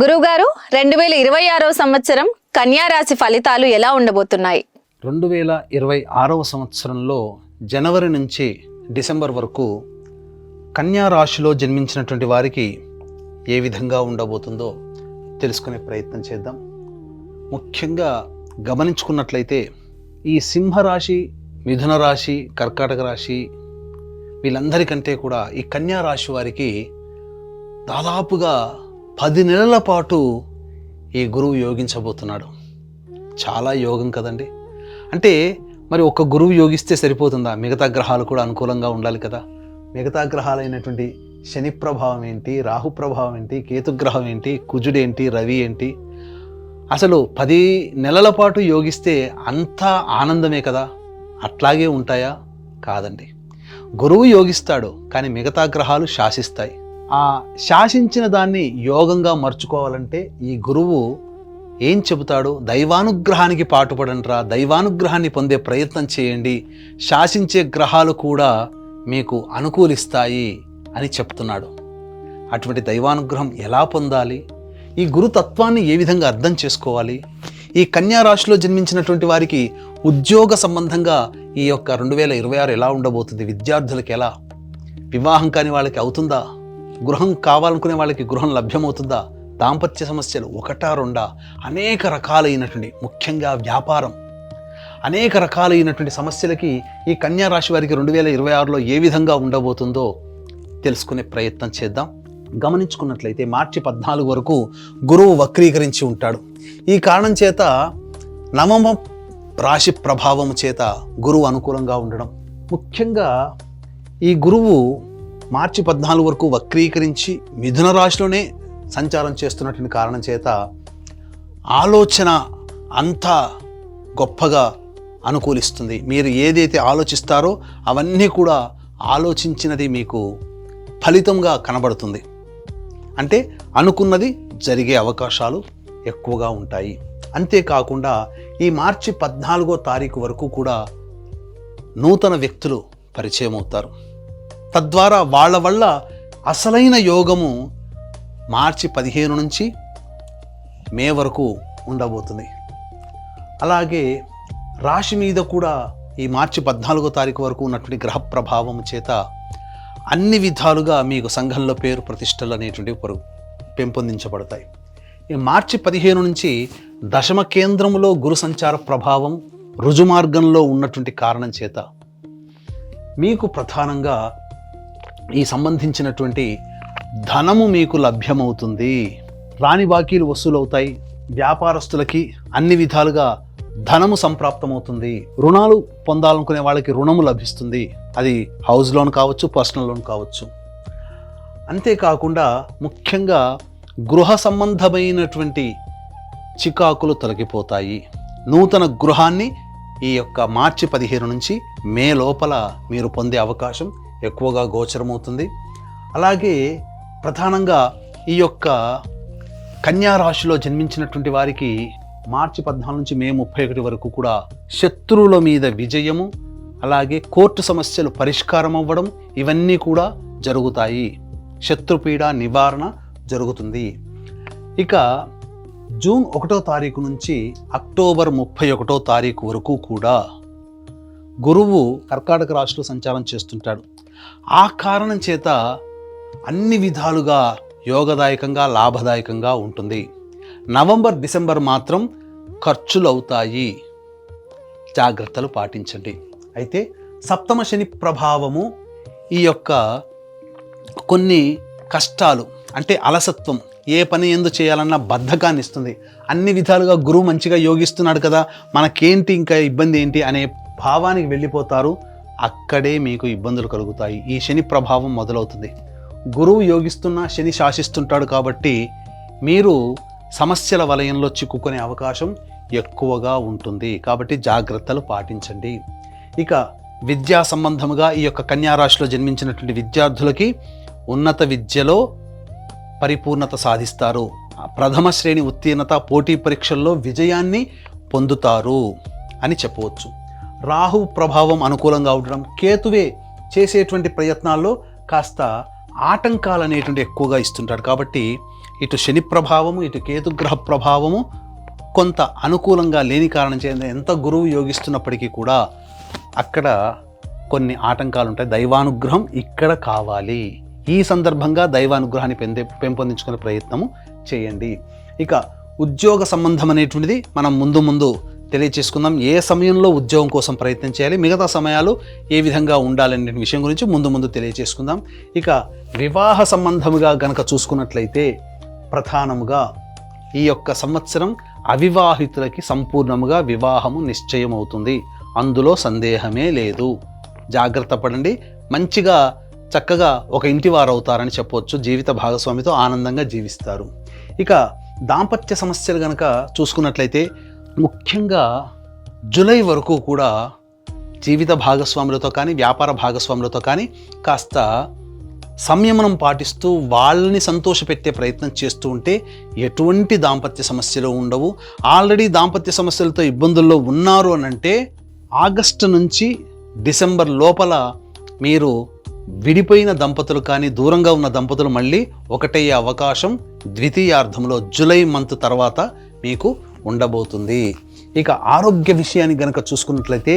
గురువుగారు 2026వ సంవత్సరం కన్యా రాశి ఫలితాలు ఎలా ఉండబోతున్నాయి? 2026వ సంవత్సరంలో జనవరి నుంచి డిసెంబర్ వరకు కన్యా రాశిలో జన్మించినటువంటి వారికి ఏ విధంగా ఉండబోతుందో తెలుసుకునే ప్రయత్నం చేద్దాం. ముఖ్యంగా గమనించుకున్నట్లయితే ఈ సింహరాశి, మిథున రాశి, కర్కాటక రాశి వీళ్ళందరికంటే కూడా ఈ కన్యా రాశి వారికి దాదాపుగా 10 నెలల పాటు ఈ గురువు యోగించబోతున్నాడు. చాలా యోగం కదండి. అంటే మరి ఒక్క గురువు యోగిస్తే సరిపోతుందా? మిగతా గ్రహాలు కూడా అనుకూలంగా ఉండాలి కదా. మిగతా గ్రహాలైనటువంటి శని ప్రభావం ఏంటి, రాహు ప్రభావం ఏంటి, కేతుగ్రహం ఏంటి, కుజుడేంటి, రవి ఏంటి, అసలు 10 నెలల పాటు యోగిస్తే అంతా ఆనందమే కదా. అట్లాగే ఉంటాయా? కాదండి. గురువు యోగిస్తాడు, కానీ మిగతా గ్రహాలు శాసిస్తాయి. ఆ శాసించిన దాన్ని యోగంగా మర్చుకోవాలంటే ఈ గురువు ఏం చెబుతాడు? దైవానుగ్రహానికి పాటుపడంట్రా, దైవానుగ్రహాన్ని పొందే ప్రయత్నం చేయండి, శాసించే గ్రహాలు కూడా మీకు అనుకూలిస్తాయి అని చెప్తున్నాడు. అటువంటి దైవానుగ్రహం ఎలా పొందాలి? ఈ గురుతత్వాన్ని ఏ విధంగా అర్థం చేసుకోవాలి? ఈ కన్యా రాశిలో జన్మించినటువంటి వారికి ఉద్యోగ సంబంధంగా ఈ యొక్క 2026 ఎలా ఉండబోతుంది? విద్యార్థులకు ఎలా? వివాహం కాని వాళ్ళకి అవుతుందా? గృహం కావాలనుకునే వాళ్ళకి గృహం లభ్యమవుతుందా? దాంపత్య సమస్యలు ఒకటా రెండా? అనేక రకాలైనటువంటి, ముఖ్యంగా వ్యాపారం, అనేక రకాలైనటువంటి సమస్యలకి ఈ కన్యా రాశి వారికి 2026లో ఏ విధంగా ఉండబోతుందో తెలుసుకునే ప్రయత్నం చేద్దాం. గమనించుకున్నట్లయితే మార్చి 14 వరకు గురువు వక్రీకరించి ఉంటాడు. ఈ కారణం చేత నవమ రాశి ప్రభావం చేత గురువు అనుకూలంగా ఉండడం, ముఖ్యంగా ఈ గురువు మార్చి 14 వరకు వక్రీకరించి మిథున రాశిలోనే సంచారం చేస్తున్నటువంటి కారణం చేత ఆలోచన అంతా గొప్పగా అనుకూలిస్తుంది. మీరు ఏదైతే ఆలోచిస్తారో అవన్నీ కూడా ఆలోచించినది మీకు ఫలితంగా కనబడుతుంది. అంటే అనుకున్నది జరిగే అవకాశాలు ఎక్కువగా ఉంటాయి. అంతేకాకుండా ఈ మార్చి 14వ తారీఖు వరకు కూడా నూతన వ్యక్తులు పరిచయం అవుతారు. తద్వారా వాళ్ళ వల్ల అసలైన యోగము మార్చి 15 నుంచి మే వరకు ఉండబోతుంది. అలాగే రాశి మీద కూడా ఈ మార్చి 14వ తారీఖు వరకు ఉన్నటువంటి గ్రహ ప్రభావం చేత అన్ని విధాలుగా మీకు సంఘంలో పేరు ప్రతిష్టలు అనేటువంటివి పెంపొందించబడతాయి. ఈ మార్చి 15 నుంచి దశమ కేంద్రములో గురు సంచార ప్రభావం రుజుమార్గంలో ఉన్నటువంటి కారణం చేత మీకు ప్రధానంగా ఈ సంబంధించినటువంటి ధనము మీకు లభ్యమవుతుంది. రాని బాకీలు వసూలవుతాయి. వ్యాపారస్తులకి అన్ని విధాలుగా ధనము సంప్రాప్తమవుతుంది. రుణాలు పొందాలనుకునే వాళ్ళకి రుణము లభిస్తుంది. అది హౌస్ లోన్ కావచ్చు, పర్సనల్ లోన్ కావచ్చు. అంతేకాకుండా ముఖ్యంగా గృహ సంబంధమైనటువంటి చికాకులు తొలగిపోతాయి. నూతన గృహాన్ని ఈ యొక్క మార్చి 15 నుంచి మే లోపల మీరు పొందే అవకాశం ఎక్కువగా గోచరమవుతుంది. అలాగే ప్రధానంగా ఈ యొక్క కన్యా రాశిలో జన్మించినటువంటి వారికి మార్చి 14 నుంచి మే 31 వరకు కూడా శత్రువుల మీద విజయము, అలాగే కోర్టు సమస్యలు పరిష్కారం అవ్వడం, ఇవన్నీ కూడా జరుగుతాయి. శత్రుపీడ నివారణ జరుగుతుంది. ఇక జూన్ 1వ తారీఖు నుంచి అక్టోబర్ 31వ తారీఖు వరకు కూడా గురువు కర్కాటక రాశిలో సంచారం చేస్తుంటాడు. ఆ కారణం చేత అన్ని విధాలుగా యోగదాయకంగా, లాభదాయకంగా ఉంటుంది. నవంబర్, డిసెంబర్ మాత్రం ఖర్చులు అవుతాయి. జాగ్రత్తలు పాటించండి. అయితే సప్తమ శని ప్రభావము ఈ యొక్క కొన్ని కష్టాలు, అంటే అలసత్వం, ఏ పని ఎందు చేయాలన్నా బద్ధకాన్ని ఇస్తుంది. అన్ని విధాలుగా గురువు మంచిగా యోగిస్తున్నాడు కదా, మనకేంటి ఇంకా ఇబ్బంది ఏంటి అనే భావానికి వెళ్ళిపోతారు. అక్కడే మీకు ఇబ్బందులు కలుగుతాయి. ఈ శని ప్రభావం మొదలవుతుంది. గురువు యోగిస్తున్నా శని శాసిస్తుంటాడు కాబట్టి మీరు సమస్యల వలయంలో చిక్కుకునే అవకాశం ఎక్కువగా ఉంటుంది. కాబట్టి జాగ్రత్తలు పాటించండి. ఇక విద్యా సంబంధముగా ఈ యొక్క కన్యా రాశిలో జన్మించినటువంటి విద్యార్థులకి ఉన్నత విద్యలో పరిపూర్ణత సాధిస్తారు. ప్రథమ శ్రేణి ఉత్తీర్ణత, పోటీ పరీక్షల్లో విజయాన్ని పొందుతారు అని చెప్పవచ్చు. రాహు ప్రభావం అనుకూలంగా ఉండడం, కేతువే చేసేటువంటి ప్రయత్నాల్లో కాస్త ఆటంకాలు అనేటువంటి ఎక్కువగా ఇస్తుంటాడు. కాబట్టి ఇటు శని ప్రభావము ఇటు కేతుగ్రహ ప్రభావము కొంత అనుకూలంగా లేని కారణం చేత ఎంత గురువు యోగిస్తున్నప్పటికీ కూడా అక్కడ కొన్ని ఆటంకాలు ఉంటాయి. దైవానుగ్రహం ఇక్కడ కావాలి. ఈ సందర్భంగా దైవానుగ్రహాన్ని పెంపొందించుకునే ప్రయత్నము చేయండి. ఇక ఉద్యోగ సంబంధం అనేటువంటిది మనం ముందు తెలియచేసుకుందాం. ఏ సమయంలో ఉద్యోగం కోసం ప్రయత్నం చేయాలి, మిగతా సమయాలు ఏ విధంగా ఉండాలనే విషయం గురించి ముందు తెలియచేసుకుందాం. ఇక వివాహ సంబంధముగా గనక చూసుకున్నట్లయితే ప్రధానముగా ఈ యొక్క సంవత్సరం అవివాహితులకి సంపూర్ణముగా వివాహము నిశ్చయం అవుతుంది. అందులో సందేహమే లేదు. జాగ్రత్త పడండి. మంచిగా చక్కగా ఒక ఇంటి వారు అవుతారని చెప్పవచ్చు. జీవిత భాగస్వామితో ఆనందంగా జీవిస్తారు. ఇక దాంపత్య సమస్యలు కనుక చూసుకున్నట్లయితే ముఖ్యంగా జూలై వరకు కూడా జీవిత భాగస్వాములతో కానీ వ్యాపార భాగస్వాములతో కానీ కాస్త సంయమనం పాటిస్తూ వాళ్ళని సంతోషపెట్టే ప్రయత్నం చేస్తూ ఉంటే ఎటువంటి దాంపత్య సమస్యలు ఉండవు. ఆల్రెడీ దాంపత్య సమస్యలతో ఇబ్బందుల్లో ఉన్నారు అని అంటే ఆగస్టు నుంచి డిసెంబర్ లోపల మీరు విడిపోయిన దంపతులు కానీ దూరంగా ఉన్న దంపతులు మళ్ళీ ఒకటయ్యే అవకాశం ద్వితీయార్థంలో జూలై మంత్ తర్వాత మీకు ఉండబోతుంది. ఇక ఆరోగ్య విషయాన్ని గనక చూసుకున్నట్లయితే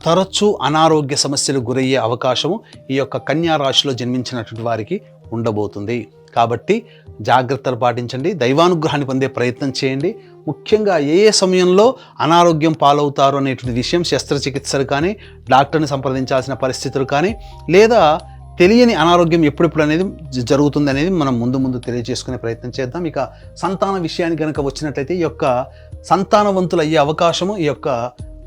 తరచూ అనారోగ్య సమస్యలు గురయ్యే అవకాశము ఈ యొక్క కన్యా రాశిలో జన్మించినటువంటి వారికి ఉండబోతుంది. కాబట్టి జాగ్రత్తలు పాటించండి. దైవానుగ్రహాన్ని పొందే ప్రయత్నం చేయండి. ముఖ్యంగా ఏ సమయంలో అనారోగ్యం పాలవుతారు అనేటువంటి విషయం శస్త్రచికిత్సలు కానీ డాక్టర్ని సంప్రదించాల్సిన పరిస్థితులు కానీ లేదా తెలియని అనారోగ్యం ఎప్పుడెప్పుడు అనేది జరుగుతుంది అనేది మనం ముందు తెలియజేసుకునే ప్రయత్నం చేద్దాం. ఇక సంతాన విషయానికి కనుక వచ్చినట్లయితే ఈ యొక్క సంతానవంతులు అయ్యే అవకాశము ఈ యొక్క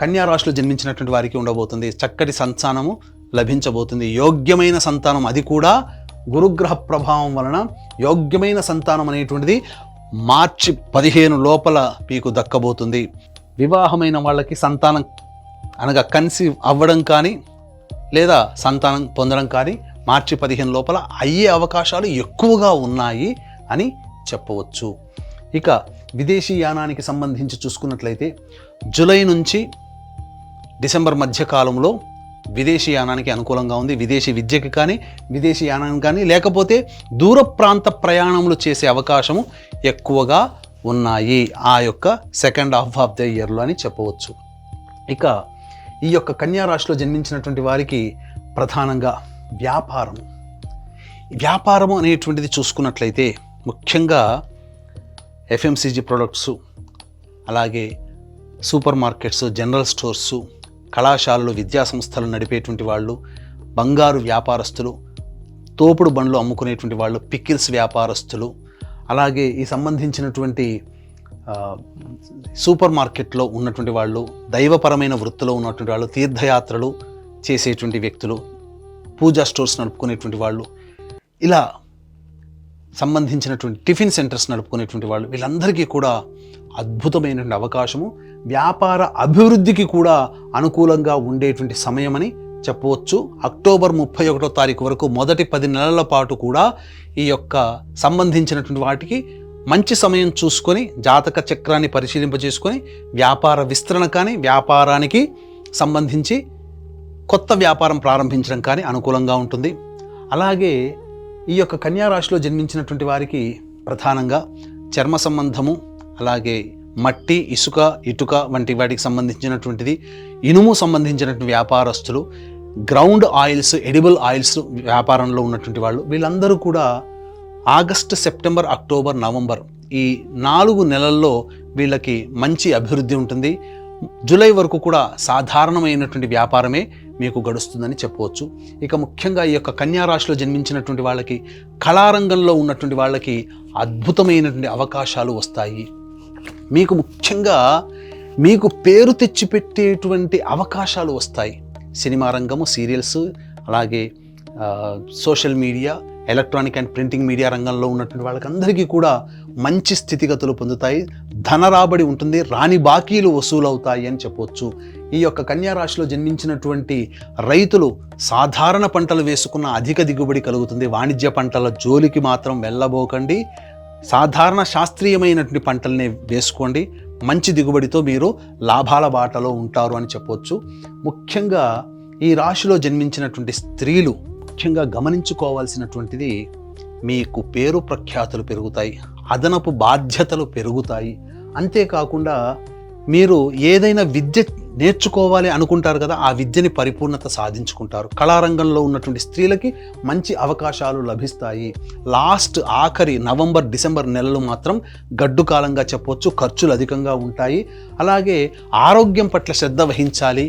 కన్యా రాశిలో జన్మించినటువంటి వారికి ఉండబోతుంది. చక్కటి సంతానము లభించబోతుంది. యోగ్యమైన సంతానం, అది కూడా గురుగ్రహ ప్రభావం వలన యోగ్యమైన సంతానం అనేటువంటిది మార్చి 15 లోపల మీకు దక్కబోతుంది. వివాహమైన వాళ్ళకి సంతానం అనగా కన్సీవ్ అవ్వడం కానీ లేదా సంతానం పొందడం కానీ మార్చి 15 లోపల అయ్యే అవకాశాలు ఎక్కువగా ఉన్నాయి అని చెప్పవచ్చు. ఇక విదేశీ యానానికి సంబంధించి చూసుకున్నట్లయితే జూలై నుంచి డిసెంబర్ మధ్య కాలంలో విదేశీ యానానికి అనుకూలంగా ఉంది. విదేశీ విద్యకి కానీ విదేశీ యానానికి కానీ లేకపోతే దూర ప్రాంత ప్రయాణములు చేసే అవకాశము ఎక్కువగా ఉన్నాయి ఆ యొక్క సెకండ్ హాఫ్ ఆఫ్ ద ఇయర్లో అని చెప్పవచ్చు. ఇక ఈ యొక్క కన్యా రాశిలో జన్మించినటువంటి వారికి ప్రధానంగా వ్యాపారము అనేటువంటిది చూసుకున్నట్లయితే ముఖ్యంగా ఎఫ్ఎంసీజీ ప్రొడక్ట్సు, అలాగే సూపర్ మార్కెట్స్, జనరల్ స్టోర్సు, కళాశాలలు, విద్యాసంస్థలు నడిపేటువంటి వాళ్ళు, బంగారు వ్యాపారస్తులు, తోపుడు బండ్లు అమ్ముకునేటువంటి వాళ్ళు, పికిల్స్ వ్యాపారస్తులు, అలాగే ఈ సంబంధించినటువంటి సూపర్ మార్కెట్లో ఉన్నటువంటి వాళ్ళు, దైవపరమైన వృత్తిలో ఉన్నటువంటి వాళ్ళు, తీర్థయాత్రలు చేసేటువంటి వ్యక్తులు, పూజా స్టోర్స్ నడుపుకునేటువంటి వాళ్ళు, ఇలా సంబంధించినటువంటి టిఫిన్ సెంటర్స్ నడుపుకునేటువంటి వాళ్ళు, వీళ్ళందరికీ కూడా అద్భుతమైనటువంటి అవకాశము, వ్యాపార అభివృద్ధికి కూడా అనుకూలంగా ఉండేటువంటి సమయం అని చెప్పవచ్చు. అక్టోబర్ 31వ తారీఖు వరకు మొదటి 10 నెలల పాటు కూడా ఈ యొక్క సంబంధించినటువంటి వాటికి మంచి సమయం చూసుకొని జాతక చక్రాన్ని పరిశీలింపజేసుకొని వ్యాపార విస్తరణ కానీ వ్యాపారానికి సంబంధించి కొత్త వ్యాపారం ప్రారంభించడం కానీ అనుకూలంగా ఉంటుంది. అలాగే ఈ యొక్క కన్యా రాశిలో జన్మించినటువంటి వారికి ప్రధానంగా చర్మ సంబంధము, అలాగే మట్టి, ఇసుక, ఇటుక వంటి వాటికి సంబంధించినటువంటిది, ఇనుము సంబంధించినటువంటి వ్యాపారస్తులు, గ్రౌండ్ ఆయిల్స్, ఎడిబుల్ ఆయిల్స్ వ్యాపారంలో ఉన్నటువంటి వాళ్ళు, వీళ్ళందరూ కూడా ఆగస్టు, సెప్టెంబర్, అక్టోబర్, నవంబర్ ఈ 4 నెలల్లో వీళ్ళకి మంచి అభివృద్ధి ఉంటుంది. జూలై వరకు కూడా సాధారణమైనటువంటి వ్యాపారమే మీకు గడుస్తుందని చెప్పవచ్చు. ఇక ముఖ్యంగా ఈ యొక్క కన్యా రాశిలో జన్మించినటువంటి వాళ్ళకి, కళారంగంలో ఉన్నటువంటి వాళ్ళకి అద్భుతమైనటువంటి అవకాశాలు వస్తాయి. మీకు ముఖ్యంగా మీకు పేరు తెచ్చిపెట్టేటువంటి అవకాశాలు వస్తాయి. సినిమా రంగము, సీరియల్స్, అలాగే social media, electronic and printing media రంగంలో ఉన్నటువంటి వాళ్ళకందరికీ కూడా మంచి స్థితిగతులు పొందుతాయి. ధన రాబడి ఉంటుంది. రాని బాకీలు వసూలవుతాయి అని చెప్పవచ్చు. ఈ యొక్క కన్యా రాశిలో జన్మించినటువంటి రైతులు సాధారణ పంటలు వేసుకున్న అధిక దిగుబడి కలుగుతుంది. వాణిజ్య పంటల జోలికి మాత్రం వెళ్ళబోకండి. సాధారణ శాస్త్రీయమైనటువంటి పంటల్ని వేసుకోండి. మంచి దిగుబడితో మీరు లాభాల బాటలో ఉంటారు అని చెప్పవచ్చు. ముఖ్యంగా ఈ రాశిలో జన్మించినటువంటి స్త్రీలు ముఖ్యంగా గమనించుకోవాల్సినటువంటిది, మీకు పేరు ప్రఖ్యాతులు పెరుగుతాయి. అదనపు బాధ్యతలు పెరుగుతాయి. అంతేకాకుండా మీరు ఏదైనా విద్య నేర్చుకోవాలి అనుకుంటారు కదా, ఆ విద్యని పరిపూర్ణత సాధించుకుంటారు. కళారంగంలో ఉన్నటువంటి స్త్రీలకి మంచి అవకాశాలు లభిస్తాయి. ఆఖరి నవంబర్ డిసెంబర్ నెలలు మాత్రం గడ్డు కాలంగా చెప్పొచ్చు. ఖర్చులు అధికంగా ఉంటాయి. అలాగే ఆరోగ్యం పట్ల శ్రద్ధ వహించాలి.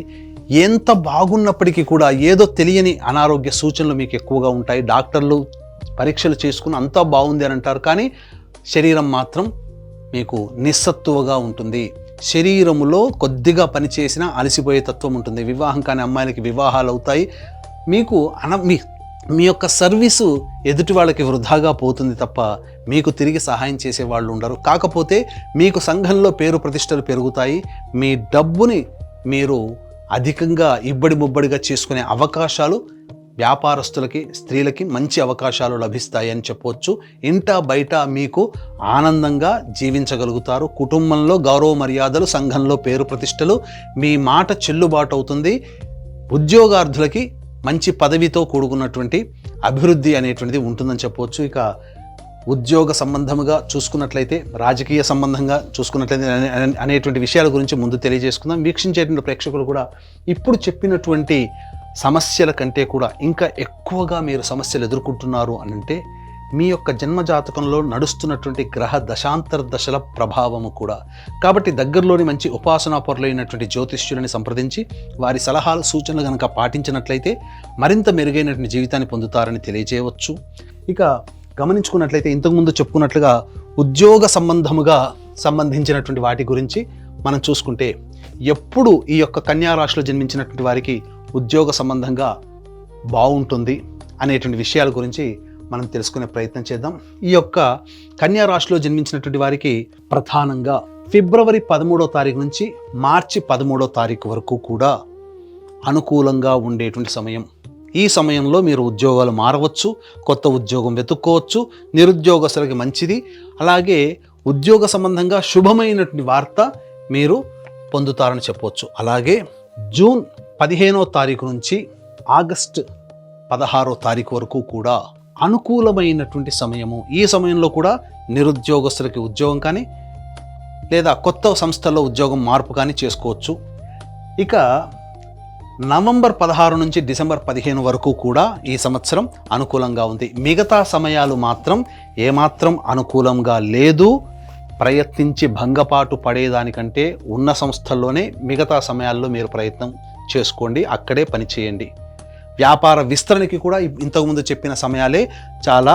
ఎంత బాగున్నప్పటికీ కూడా ఏదో తెలియని అనారోగ్య సూచనలు మీకు ఎక్కువగా ఉంటాయి. డాక్టర్లు పరీక్షలు చేసుకుని అంతా బాగుంది అని అంటారు, కానీ శరీరం మాత్రం మీకు నిస్సత్తువగా ఉంటుంది. శరీరములో కొద్దిగా పనిచేసినా అలసిపోయే తత్వం ఉంటుంది. వివాహం కాని అమ్మాయిలకి వివాహాలు అవుతాయి. మీకు మీ యొక్క సర్వీసు ఎదుటి వాళ్ళకి వృధాగా పోతుంది తప్ప మీకు తిరిగి సహాయం చేసే వాళ్ళు ఉండరు. కాకపోతే మీకు సంఘంలో పేరు ప్రతిష్టలు పెరుగుతాయి. మీ డబ్బుని మీరు అధికంగా ఇబ్బడి ముబ్బడిగా చేసుకునే అవకాశాలు వ్యాపారస్తులకి, స్త్రీలకి మంచి అవకాశాలు లభిస్తాయి అని చెప్పవచ్చు. ఇంట బయట మీకు ఆనందంగా జీవించగలుగుతారు. కుటుంబంలో గౌరవ మర్యాదలు, సంఘంలో పేరు ప్రతిష్టలు, మీ మాట చెల్లుబాటు అవుతుంది. ఉద్యోగార్థులకి మంచి పదవితో కూడుకున్నటువంటి అభివృద్ధి అనేటువంటిది ఉంటుందని చెప్పవచ్చు. ఇక ఉద్యోగ సంబంధముగా చూసుకున్నట్లయితే, రాజకీయ సంబంధంగా చూసుకున్నట్లయితే అనేటువంటి విషయాల గురించి ముందు తెలియజేసుకుందాం. వీక్షించేటువంటి ప్రేక్షకులు కూడా ఇప్పుడు చెప్పినటువంటి సమస్యల కంటే కూడా ఇంకా ఎక్కువగా మీరు సమస్యలు ఎదుర్కొంటున్నారు అనంటే మీ యొక్క జన్మజాతకంలో నడుస్తున్నటువంటి గ్రహ దశాంతర దశల ప్రభావము కూడా. కాబట్టి దగ్గరలోని మంచి ఉపాసనా పరులైనటువంటి జ్యోతిష్యులని సంప్రదించి వారి సలహాలు సూచనలు కనుక పాటించినట్లయితే మరింత మెరుగైనటువంటి జీవితాన్ని పొందుతారని తెలియజేయవచ్చు. ఇక గమనించుకున్నట్లయితే ఇంతకుముందు చెప్పుకున్నట్లుగా ఉద్యోగ సంబంధించినటువంటి వాటి గురించి మనం చూసుకుంటే, ఎప్పుడు ఈ యొక్క కన్యా రాశిలో జన్మించినటువంటి వారికి ఉద్యోగ సంబంధంగా బాగుంటుంది అనేటువంటి విషయాల గురించి మనం తెలుసుకునే ప్రయత్నం చేద్దాం. ఈ యొక్క కన్యా రాశిలో జన్మించినటువంటి వారికి ప్రధానంగా ఫిబ్రవరి 13వ తారీఖు నుంచి మార్చి 13వ తారీఖు వరకు కూడా అనుకూలంగా ఉండేటువంటి సమయం. ఈ సమయంలో మీరు ఉద్యోగాలు మారవచ్చు, కొత్త ఉద్యోగం వెతుక్కోవచ్చు, నిరుద్యోగస్తులకి మంచిది. అలాగే ఉద్యోగ సంబంధంగా శుభమైనటువంటి వార్త మీరు పొందుతారని చెప్పవచ్చు. అలాగే జూన్ 15వ తారీఖు నుంచి ఆగస్టు 16వ తారీఖు వరకు కూడా అనుకూలమైనటువంటి సమయము. ఈ సమయంలో కూడా నిరుద్యోగస్తులకి ఉద్యోగం కానీ లేదా కొత్త సంస్థల్లో ఉద్యోగం మార్పు కానీ చేసుకోవచ్చు. ఇక నవంబర్ 16 నుంచి డిసెంబర్ 15 వరకు కూడా ఈ సంవత్సరం అనుకూలంగా ఉంది. మిగతా సమయాలు మాత్రం ఏమాత్రం అనుకూలంగా లేదు. ప్రయత్నించి భంగపాటు పడేదానికంటే ఉన్న సంస్థల్లోనే మిగతా సమయాల్లో మీరు ప్రయత్నం చేసుకోండి, అక్కడే పని చేయండి. వ్యాపార విస్తరణకి కూడా ఇంతకుముందు చెప్పిన సమయాలే చాలా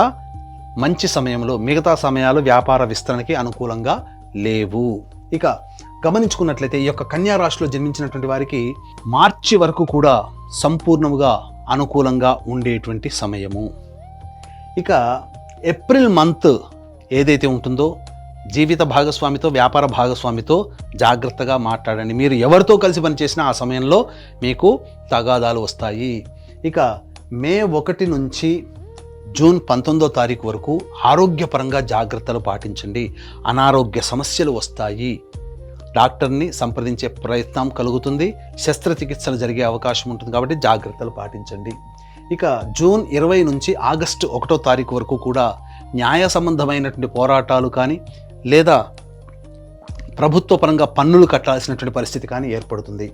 మంచి సమయంలో, మిగతా సమయాలు వ్యాపార విస్తరణకి అనుకూలంగా లేవు. ఇక గమనించుకున్నట్లయితే ఈ యొక్క కన్యా రాశిలో జన్మించినటువంటి వారికి మార్చి వరకు కూడా సంపూర్ణముగా అనుకూలంగా ఉండేటువంటి సమయము. ఇక ఏప్రిల్ మంత్ ఏదైతే ఉంటుందో జీవిత భాగస్వామితో, వ్యాపార భాగస్వామితో జాగ్రత్తగా మాట్లాడండి. మీరు ఎవరితో కలిసి పనిచేసినా ఆ సమయంలో మీకు తగాదాలు వస్తాయి. ఇక మే 1 నుంచి జూన్ 19వ తారీఖు వరకు ఆరోగ్యపరంగా జాగ్రత్తలు పాటించండి. అనారోగ్య సమస్యలు వస్తాయి. డాక్టర్ని సంప్రదించే ప్రయత్నం కలుగుతుంది. శస్త్రచికిత్సలు జరిగే అవకాశం ఉంటుంది కాబట్టి జాగ్రత్తలు పాటించండి. ఇక జూన్ 20 నుంచి ఆగస్టు 1వ తారీఖు వరకు కూడా న్యాయ సంబంధమైనటువంటి పోరాటాలు కానీ లేదా ప్రభుత్వ పరంగా పన్నులు కట్టాల్సినటువంటి పరిస్థితి కానీ ఏర్పడుతుంది.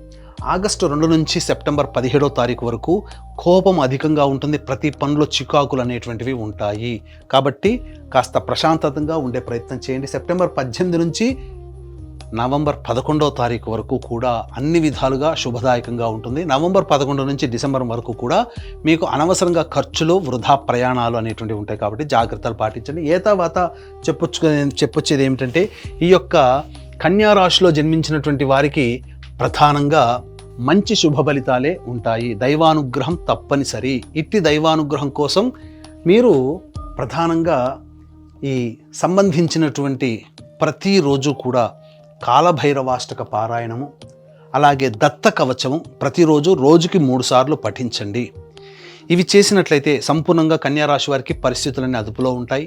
ఆగస్టు 2 నుంచి సెప్టెంబర్ 17వ తారీఖు వరకు కోపం అధికంగా ఉంటుంది. ప్రతి పనిలో చికాకులు అనేటువంటివి ఉంటాయి. కాబట్టి కాస్త ప్రశాంతంగా ఉండే ప్రయత్నం చేయండి. సెప్టెంబర్ 18 నుంచి నవంబర్ 11వ తారీఖు వరకు కూడా అన్ని విధాలుగా శుభదాయకంగా ఉంటుంది. నవంబర్ 11 నుంచి డిసెంబర్ వరకు కూడా మీకు అనవసరంగా ఖర్చులు, వృధా ప్రయాణాలు అనేటువంటివి ఉంటాయి. కాబట్టి జాగ్రత్తలు పాటించండి. తర్వాత చెప్పొచ్చేది ఏమిటంటే, ఈ యొక్క కన్యా రాశిలో జన్మించినటువంటి వారికి ప్రధానంగా మంచి శుభ ఫలితాలే ఉంటాయి. దైవానుగ్రహం తప్పనిసరి. ఇట్టి దైవానుగ్రహం కోసం మీరు ప్రధానంగా ఈ సంబంధించినటువంటి ప్రతిరోజు కూడా కాలభైరవాష్టక పారాయణము, అలాగే దత్త కవచము ప్రతిరోజు రోజుకి 3 సార్లు పఠించండి. ఇవి చేసినట్లయితే సంపూర్ణంగా కన్యా రాశి వారికి పరిస్థితులన్నీ అదుపులో ఉంటాయి.